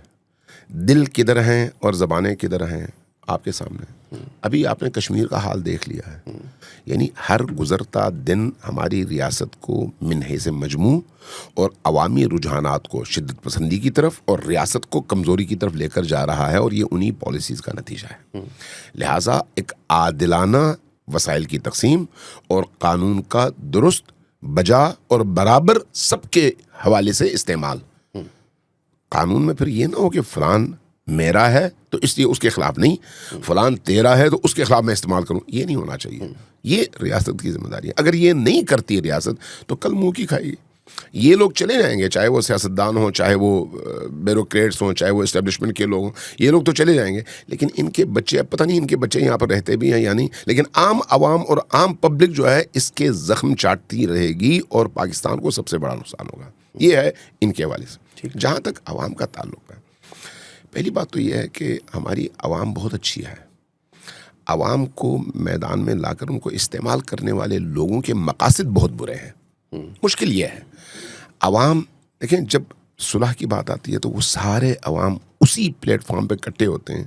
دل کدھر ہیں اور زبانیں کدھر ہیں آپ کے سامنے. ابھی آپ نے کشمیر کا حال دیکھ لیا ہے. یعنی ہر گزرتا دن ہماری ریاست کو من حیث مجموع اور عوامی رجحانات کو شدت پسندی کی طرف اور ریاست کو کمزوری کی طرف لے کر جا رہا ہے, اور یہ انہی پالیسیز کا نتیجہ ہے. لہٰذا ایک عادلانہ وسائل کی تقسیم اور قانون کا درست بجا اور برابر سب کے حوالے سے استعمال. قانون میں پھر یہ نہ ہو کہ فلان میرا ہے تو اس لیے اس کے خلاف نہیں, فلان تیرا ہے تو اس کے خلاف میں استعمال کروں, یہ نہیں ہونا چاہیے. یہ ریاست کی ذمہ داری ہے. اگر یہ نہیں کرتی ریاست تو کل منہ کی کھائے گی. یہ لوگ چلے جائیں گے, چاہے وہ سیاستدان ہوں, چاہے وہ بیوروکریٹس ہوں, چاہے وہ اسٹیبلشمنٹ کے لوگ ہوں, یہ لوگ تو چلے جائیں گے, لیکن ان کے بچے, اب پتہ نہیں ان کے بچے یہاں پر رہتے بھی ہیں یا نہیں, لیکن عام عوام اور عام پبلک جو ہے اس کے زخم چاٹتی رہے گی اور پاکستان کو سب سے بڑا نقصان ہوگا. یہ ہے ان کے حوالے سے. جہاں تک عوام کا تعلق ہے, پہلی بات تو یہ ہے کہ ہماری عوام بہت اچھی ہے. عوام کو میدان میں لا کر ان کو استعمال کرنے والے لوگوں کے مقاصد بہت برے ہیں. مشکل یہ ہے, عوام دیکھیں جب صلح کی بات آتی ہے تو وہ سارے عوام اسی پلیٹ فارم پہ اکٹھے ہوتے ہیں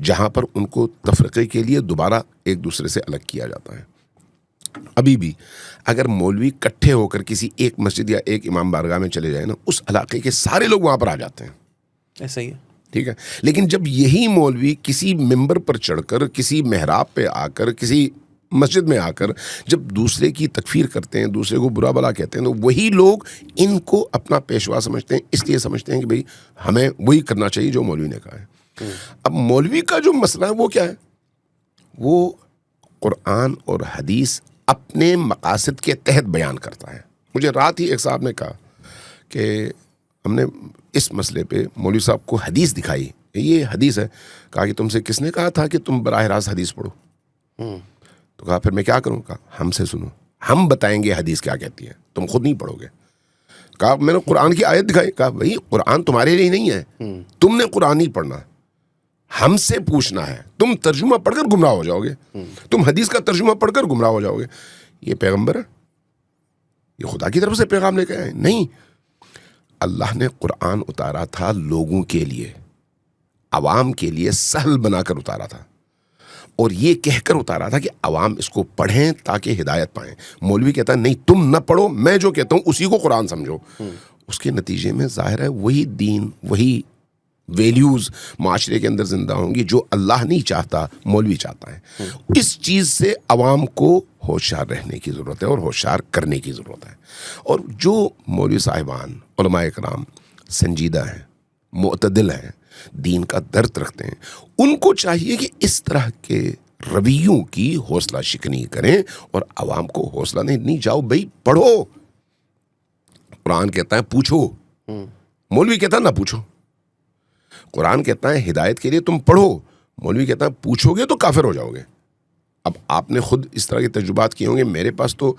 جہاں پر ان کو تفرقے کے لیے دوبارہ ایک دوسرے سے الگ کیا جاتا ہے. ابھی بھی اگر مولوی اکٹھے ہو کر کسی ایک مسجد یا ایک امام بارگاہ میں چلے جائیں نا, اس علاقے کے سارے لوگ وہاں پر آ جاتے ہیں. ایسا ہی ہے, ٹھیک ہے. لیکن جب یہی مولوی کسی ممبر پر چڑھ کر, کسی محراب پہ آ کر, کسی مسجد میں آ کر جب دوسرے کی تکفیر کرتے ہیں, دوسرے کو برا بلا کہتے ہیں, تو وہی لوگ ان کو اپنا پیشوا سمجھتے ہیں. اس لیے سمجھتے ہیں کہ بھئی ہمیں وہی کرنا چاہیے جو مولوی نے کہا ہے. اب مولوی کا جو مسئلہ ہے وہ کیا ہے, وہ قرآن اور حدیث اپنے مقاصد کے تحت بیان کرتا ہے. مجھے رات ہی ایک صاحب نے کہا کہ ہم نے اس مسئلے پہ مولوی صاحب کو حدیث دکھائی, یہ حدیث ہے. کہا کہ تم سے کس نے کہا تھا کہ تم براہ راست حدیث پڑھو؟ تو کہا پھر میں کیا کروں؟ کہا ہم سے سنو, ہم بتائیں گے حدیث کیا کہتی ہے, تم خود نہیں پڑھو گے. کہا میں نے قرآن کی آیت دکھائی. کہا بھائی قرآن تمہارے لیے نہیں ہے, تم نے قرآن نہیں پڑھنا, ہم سے پوچھنا ہے. تم ترجمہ پڑھ کر گمراہ ہو جاؤ گے, تم حدیث کا ترجمہ پڑھ کر گمراہ ہو جاؤ گے. یہ پیغمبر ہے, یہ خدا کی طرف سے پیغام لے کے آئے؟ نہیں, اللہ نے قرآن اتارا تھا لوگوں کے لیے, عوام کے لیے سہل بنا کر اتارا تھا, اور یہ کہہ کر اتارا تھا کہ عوام اس کو پڑھیں تاکہ ہدایت پائیں. مولوی کہتا ہے نہیں تم نہ پڑھو, میں جو کہتا ہوں اسی کو قرآن سمجھو. اس کے نتیجے میں ظاہر ہے وہی دین, وہی ویلیوز معاشرے کے اندر زندہ ہوں گی جو اللہ نہیں چاہتا, مولوی چاہتا ہے. اس چیز سے عوام کو ہوشیار رہنے کی ضرورت ہے اور ہوشیار کرنے کی ضرورت ہے. اور جو مولوی صاحبان, علماء کرام سنجیدہ ہیں, معتدل ہیں, دین کا درد رکھتے ہیں, ان کو چاہیے کہ اس طرح کے رویوں کی حوصلہ شکنی کریں اور عوام کو حوصلہ نہیں جاؤ بھائی پڑھو. قرآن کہتا ہے پوچھو, مولوی کہتا ہے نہ پوچھو. قرآن کہتا ہے ہدایت کے لیے تم پڑھو, مولوی کہتا ہے پوچھو گے تو کافر ہو جاؤ گے. اب آپ نے خود اس طرح کے تجربات کیے ہوں گے, میرے پاس تو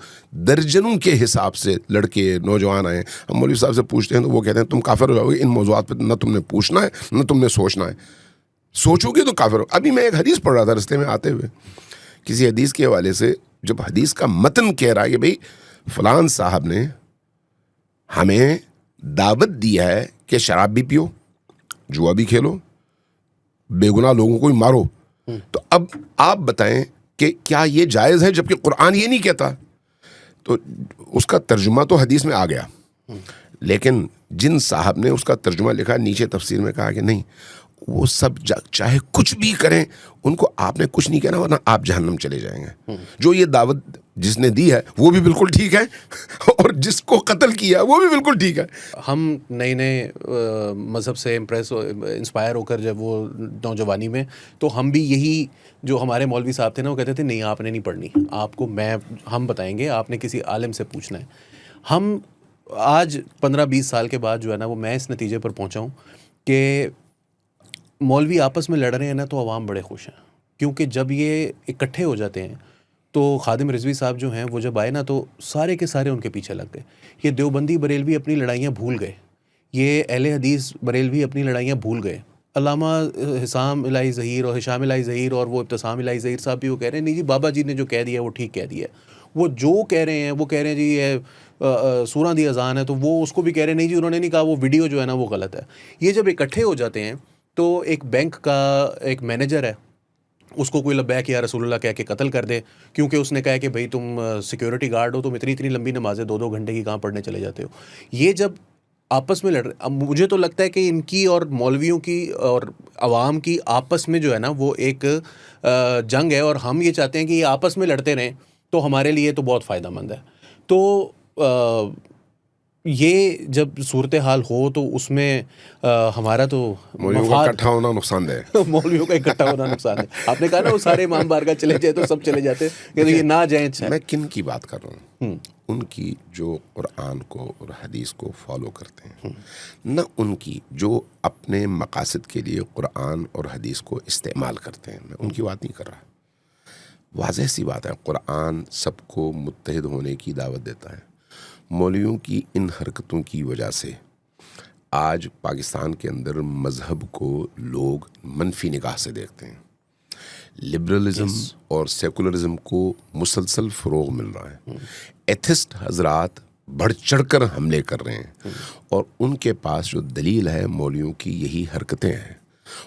درجنوں کے حساب سے لڑکے نوجوان آئے, ہم مولوی صاحب سے پوچھتے ہیں تو وہ کہتے ہیں تم کافر ہو جاؤ گے, ان موضوعات پہ نہ تم نے پوچھنا ہے نہ تم نے سوچنا ہے, سوچو گے تو کافر ہو. ابھی میں ایک حدیث پڑھ رہا تھا رستے میں آتے ہوئے, کسی حدیث کے حوالے سے, جب حدیث کا متن کہہ رہا ہے کہ بھئی فلان صاحب نے ہمیں دعوت دی ہے کہ شراب بھی پیو, جوا بھی کھیلو, بے گناہ لوگوں کو بھی مارو, تو اب آپ بتائیں کہ کیا یہ جائز ہے جبکہ قرآن یہ نہیں کہتا؟ تو اس کا ترجمہ تو حدیث میں آ گیا, لیکن جن صاحب نے اس کا ترجمہ لکھا نیچے تفسیر میں کہا کہ نہیں, وہ سب چاہے کچھ بھی کریں ان کو آپ نے کچھ نہیں کہنا ورنہ آپ جہنم چلے جائیں گے. جو یہ دعوت جس نے دی ہے وہ بھی بالکل ٹھیک ہے اور جس کو قتل کیا وہ بھی بالکل ٹھیک ہے. ہم نئے مذہب سے انسپائر ہو کر جب وہ نوجوانی میں تو ہم بھی یہی جو ہمارے مولوی صاحب تھے نا وہ کہتے تھے نہیں آپ نے نہیں پڑھنی, آپ کو ہم بتائیں گے, آپ نے کسی عالم سے پوچھنا ہے. ہم آج 15-20 سال کے بعد جو ہے نا وہ میں اس نتیجے پر پہنچا ہوں کہ مولوی آپس میں لڑ رہے ہیں نا تو عوام بڑے خوش ہیں, کیونکہ جب یہ اکٹھے ہو جاتے ہیں تو خادم رضوی صاحب جو ہیں وہ جب آئے نا تو سارے کے سارے ان کے پیچھے لگ گئے. یہ دیوبندی بریلوی اپنی لڑائیاں بھول گئے, یہ اہل حدیث بریلوی اپنی لڑائیاں بھول گئے. علامہ حسام الہی ظہیر اور ہشام الہی ظہیر اور وہ ابتسام الہی ظہیر صاحب بھی وہ کہہ رہے ہیں نہیں جی بابا جی نے جو کہہ دیا وہ ٹھیک کہہ دیا. وہ جو کہہ رہے ہیں وہ کہہ رہے ہیں جی یہ سورہ دی اذان ہے تو وہ اس کو بھی کہہ رہے ہیں نہیں جی انہوں نے نہیں کہا, وہ ویڈیو جو ہے نا وہ غلط ہے. یہ جب اکٹھے ہو جاتے ہیں تو ایک بینک کا ایک مینیجر ہے, اس کو کوئی لبیک یا رسول اللہ کہہ کے قتل کر دے کیونکہ اس نے کہا کہ بھائی تم سیکیورٹی گارڈ ہو, تم اتنی لمبی نمازیں 2-2 گھنٹے کی کہاں پڑھنے چلے جاتے ہو. یہ جب آپس میں لڑ رہے, اب مجھے تو لگتا ہے کہ ان کی اور مولویوں کی اور عوام کی آپس میں جو ہے نا وہ ایک جنگ ہے, اور ہم یہ چاہتے ہیں کہ یہ آپس میں لڑتے رہیں تو ہمارے لیے تو بہت فائدہ مند ہے. تو یہ جب صورتحال ہو تو اس میں ہمارا تو مولویوں کا اکٹھا ہونا نقصان دہ مولویوں کا اکٹھا ہونا نقصان ہے. آپ نے کہا نا وہ سارے امام بارگاہ چلے جائے تو سب چلے جاتے, کہ یہ نہ جائیں. اچھا میں کن کی بات کر رہا ہوں, ان کی جو قرآن کو اور حدیث کو فالو کرتے ہیں, نہ ان کی جو اپنے مقاصد کے لیے قرآن اور حدیث کو استعمال کرتے ہیں. میں ان کی بات نہیں کر رہا. واضح سی بات ہے, قرآن سب کو متحد ہونے کی دعوت دیتا ہے. مولویوں کی ان حرکتوں کی وجہ سے آج پاکستان کے اندر مذہب کو لوگ منفی نگاہ سے دیکھتے ہیں. لبرلزم اور سیکولرزم کو مسلسل فروغ مل رہا ہے. ایتھسٹ حضرات بڑھ چڑھ کر حملے کر رہے ہیں, اور ان کے پاس جو دلیل ہے مولویوں کی یہی حرکتیں ہیں.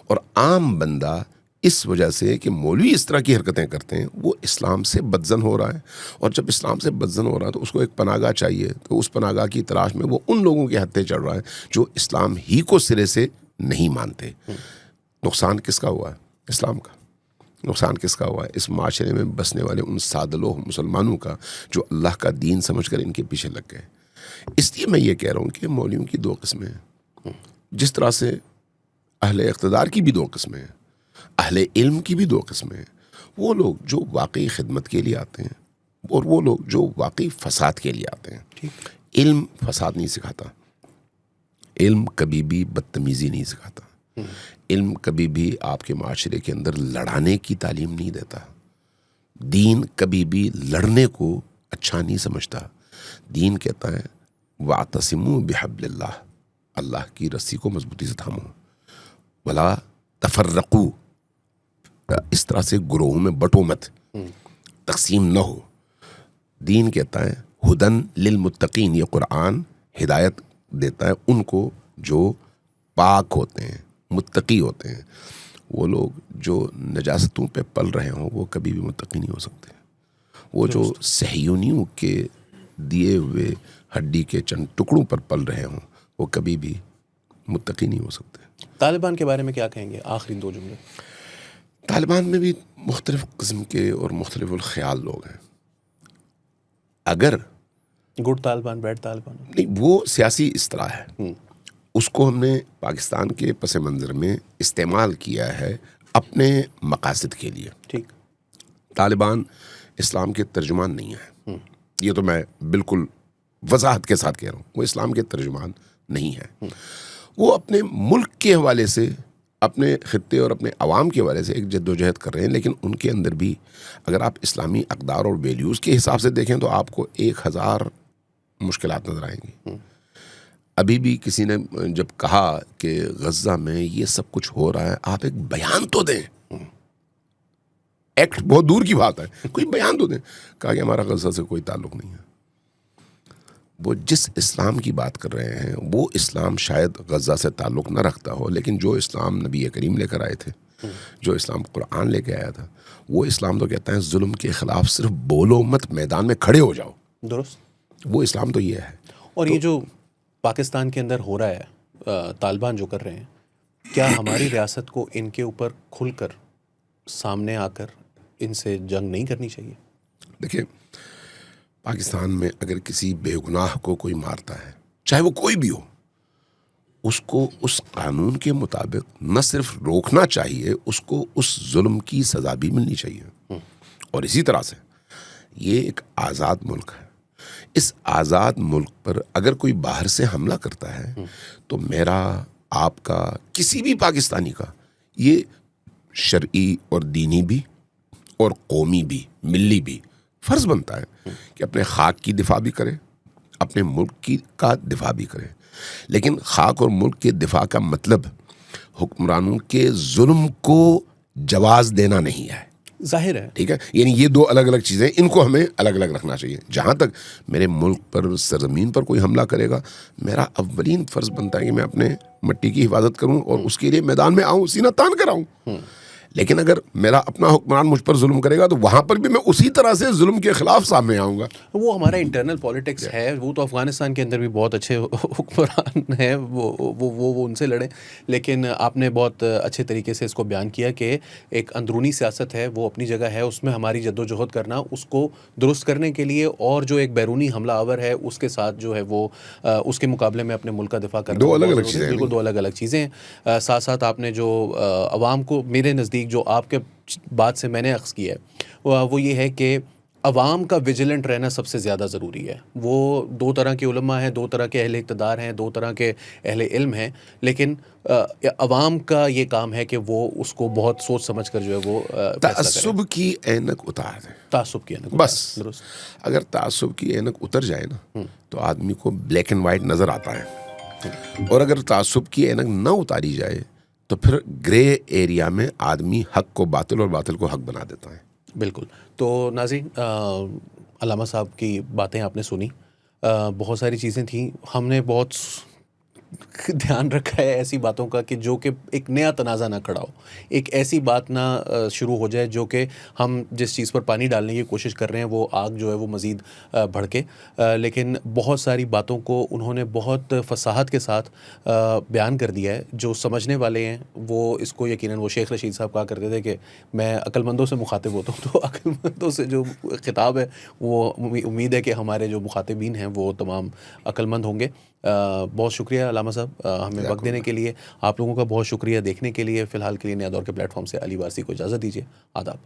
اور عام بندہ اس وجہ سے کہ مولوی اس طرح کی حرکتیں کرتے ہیں وہ اسلام سے بدزن ہو رہا ہے, اور جب اسلام سے بدزن ہو رہا ہے تو اس کو ایک پناہ گاہ چاہیے. تو اس پناہ گاہ کی تلاش میں وہ ان لوگوں کے ہتھے چڑھ رہا ہے جو اسلام ہی کو سرے سے نہیں مانتے. نقصان کس کا ہوا ہے؟ اسلام کا. نقصان کس کا ہوا ہے؟ اس معاشرے میں بسنے والے ان سادلو مسلمانوں کا جو اللہ کا دین سمجھ کر ان کے پیچھے لگ گئے. اس لیے میں یہ کہہ رہا ہوں کہ مولویوں کی 2 قسمیں ہیں, جس طرح سے اہل اقتدار کی بھی 2 قسمیں ہیں, اہل علم کی بھی 2 قسمیں ہیں. وہ لوگ جو واقعی خدمت کے لیے آتے ہیں اور وہ لوگ جو واقعی فساد کے لیے آتے ہیں. علم فساد نہیں سکھاتا, علم کبھی بھی بدتمیزی نہیں سکھاتا, علم کبھی بھی آپ کے معاشرے کے اندر لڑانے کی تعلیم نہیں دیتا. دین کبھی بھی لڑنے کو اچھا نہیں سمجھتا. دین کہتا ہے وَاعْتَصِمُوا بِحَبْلِ اللَّهِ, اللہ کی رسی کو مضبوطی سے تھامو, وَلَا تَفَرَّقُوا, اس طرح سے گروہوں میں بٹو مت, تقسیم نہ ہو. دین کہتا ہے ہدن للمتقین, یہ قرآن ہدایت دیتا ہے ان کو جو پاک ہوتے ہیں, متقی ہوتے ہیں. وہ لوگ جو نجاستوں پہ پل رہے ہوں وہ کبھی بھی متقی نہیں ہو سکتے. وہ جو صہیونیوں کے دیے ہوئے ہڈی کے چند ٹکڑوں پر پل رہے ہوں وہ کبھی بھی متقی نہیں ہو سکتے. طالبان کے بارے میں کیا کہیں گے؟ آخری 2 جملے. طالبان میں بھی مختلف قسم کے اور مختلف الخیال لوگ ہیں. اگر گڈ طالبان بیڈ طالبان نہیں, وہ سیاسی اصطلاح ہے, اس کو ہم نے پاکستان کے پس منظر میں استعمال کیا ہے اپنے مقاصد کے لیے. ٹھیک. طالبان اسلام کے ترجمان نہیں ہیں, یہ تو میں بالکل وضاحت کے ساتھ کہہ رہا ہوں. وہ اسلام کے ترجمان نہیں ہیں. وہ اپنے ملک کے حوالے سے, اپنے خطے اور اپنے عوام کے حوالے سے ایک جد و جہد کر رہے ہیں, لیکن ان کے اندر بھی اگر آپ اسلامی اقدار اور ویلیوز کے حساب سے دیکھیں تو آپ کو 1000 مشکلات نظر آئیں گی. ابھی بھی کسی نے جب کہا کہ غزہ میں یہ سب کچھ ہو رہا ہے, آپ ایک بیان تو دیں. ایکٹ بہت دور کی بات ہے, کوئی بیان تو دیں. کہا کہ ہمارا غزہ سے کوئی تعلق نہیں ہے. وہ جس اسلام کی بات کر رہے ہیں وہ اسلام شاید غزہ سے تعلق نہ رکھتا ہو, لیکن جو اسلام نبی کریم لے کر آئے تھے, جو اسلام قرآن لے کے آیا تھا, وہ اسلام تو کہتا ہے ظلم کے خلاف صرف بولو مت, میدان میں کھڑے ہو جاؤ. درست. وہ اسلام تو یہ ہے. اور یہ جو پاکستان کے اندر ہو رہا ہے, طالبان جو کر رہے ہیں, کیا ہماری ریاست کو ان کے اوپر کھل کر سامنے آ کر ان سے جنگ نہیں کرنی چاہیے؟ دیکھیں، پاکستان میں اگر کسی بے گناہ کو کوئی مارتا ہے، چاہے وہ کوئی بھی ہو، اس کو اس قانون کے مطابق نہ صرف روکنا چاہیے، اس کو اس ظلم کی سزا بھی ملنی چاہیے. اور اسی طرح سے یہ ایک آزاد ملک ہے. اس آزاد ملک پر اگر کوئی باہر سے حملہ کرتا ہے تو میرا، آپ کا، کسی بھی پاکستانی کا یہ شرعی اور دینی بھی اور قومی بھی، ملی بھی فرض بنتا ہے کہ اپنے خاک کی دفاع بھی کرے، اپنے ملک کی کا دفاع بھی کرے. لیکن خاک اور ملک کے دفاع کا مطلب حکمرانوں کے ظلم کو جواز دینا نہیں ہے. ظاہر ہے. ٹھیک ہے، یعنی یہ دو الگ الگ چیزیں، ان کو ہمیں الگ الگ رکھنا چاہیے. جہاں تک میرے ملک پر، سرزمین پر کوئی حملہ کرے گا، میرا اولین فرض بنتا ہے کہ میں اپنے مٹی کی حفاظت کروں اور اس کے لیے میدان میں آؤں، سینہ تان کر آؤں. لیکن اگر میرا اپنا حکمران مجھ پر ظلم کرے گا تو وہاں پر بھی میں اسی طرح سے ظلم کے خلاف سامنے آؤں گا. وہ ہمارا انٹرنل پالیٹکس ہے. وہ تو افغانستان کے اندر بھی بہت اچھے حکمران ہیں، وہ ان سے لڑیں. لیکن آپ نے بہت اچھے طریقے سے اس کو بیان کیا کہ ایک اندرونی سیاست ہے، وہ اپنی جگہ ہے، اس میں ہماری جد و جہد کرنا، اس کو درست کرنے کے لیے، اور جو ایک بیرونی حملہ آور ہے اس کے ساتھ جو ہے وہ اس کے مقابلے میں اپنے ملک کا دفاع کرنا، دو الگ الگ چیزیں، بالکل دو الگ الگ چیزیں ہیں. ساتھ ساتھ آپ نے جو عوام کو، میرے نزدیک جو آپ کے بات سے میں نے اخذ کیا ہے وہ یہ ہے کہ عوام کا ویجیلنٹ رہنا سب سے زیادہ ضروری ہے. وہ دو طرح کے علماء ہیں، دو طرح کے اہل اقتدار ہیں، دو طرح کے اہل علم ہیں، لیکن عوام کا یہ کام ہے کہ وہ اس کو بہت سوچ سمجھ کر جو ہے وہ تعصب کی اینک اتار دیں. تعصب کی اینک بس درست. اگر تعصب کی اینک اتر جائے نا تو آدمی کو بلیک اینڈ وائٹ نظر آتا ہے. اور اگر تعصب کی اینک نہ اتاری جائے تو پھر گرے ایریا میں آدمی حق کو باطل اور باطل کو حق بنا دیتا ہے. بالکل. تو ناظرین، علامہ صاحب کی باتیں آپ نے سنی، بہت ساری چیزیں تھیں. ہم نے بہت دھیان رکھا ہے ایسی باتوں کا کہ جو کہ ایک نیا تنازع نہ کھڑا ہو، ایک ایسی بات نہ شروع ہو جائے جو کہ ہم جس چیز پر پانی ڈالنے کی کوشش کر رہے ہیں وہ آگ جو ہے وہ مزید بھڑکے. لیکن بہت ساری باتوں کو انہوں نے بہت فصاحت کے ساتھ بیان کر دیا ہے. جو سمجھنے والے ہیں وہ اس کو یقیناً، وہ شیخ رشید صاحب کہا کرتے تھے کہ میں عقل مندوں سے مخاطب ہوتا ہوں، تو عقل مندوں سے جو خطاب ہے وہ امید ہے کہ ہمارے جو مخاطبین ہیں وہ تمام عقل مند ہوں گے. بہت شکریہ علامہ صاحب ہمیں وقت دینے کے لیے. آپ لوگوں کا بہت شکریہ دیکھنے کے لیے. فی الحال کے لیے نیا دور کے پلیٹ فارم سے علی وارثی کو اجازت دیجیے. آداب.